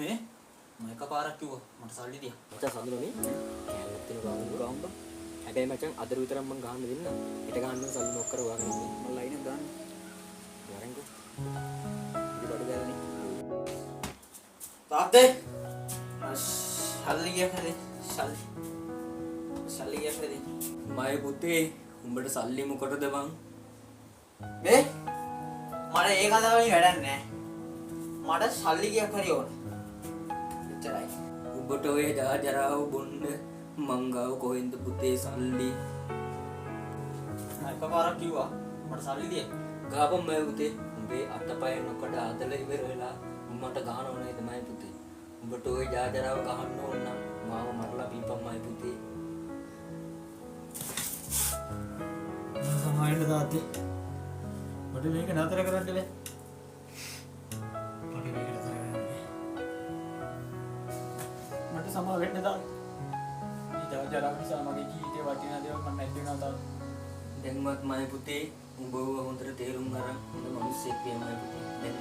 මේ මම එකපාරක් කිව්වා මට සල්ලි තියා. මචං සඳුනනේ කෑල්ලක් තියෙන ගාමුද? හැබැයි මචං අද විතරක් මං ගහන්න දෙන්න. හෙට ගහන්න සල්ලි නොක් කර ඔයාගෙන ඉන්නේ. මම ලයිනෙන් ගන්න. වරෙන්කෝ. ඉතින් බඩ ගෑනේ. තාත්තේ සල්ලි ගියා කලේ සල්ලි ගියා කලේ. මගේ පුතේ උඹට සල්ලි මොකටද බං? මේ මට ඒ කතාව වලින් වැඩක් නැහැ. මට සල්ලි ගියා කරේ ඕනේ. එච්චරයි. උඹට ඔය ජරාව බොන්න මං ගාව කොහෙන්ද පුතේ සල්ලි? එකපාරක් කිව්වා මට සල්ලි දිය. ගාපම් මගේ පුතේ. උඹේ අතපය නොකඩ අදලා ඉවර වෙලා උඹට ගහන ඕනේ තමයි පුතේ. උඹට ඔය ජරාව ගහන්න ඕන නම් මාව මරලා බීපම් මගේ පුතේ. සමායෙන්න තාත්තේ. මට මේක නතර කරන්න බෑ. මට සමා වෙන්න දාන්න. මේ ජරාව නිසා මගේ ජීවිතේ වටිනා දේවල් මම නැති වෙනවා තාත්තා. දැන්වත් මගේ පුතේ උඹව හොඳට තේරුම් ගන්න හොඳ මිනිස්සෙක් වෙයි මගේ පුතේ. දැන්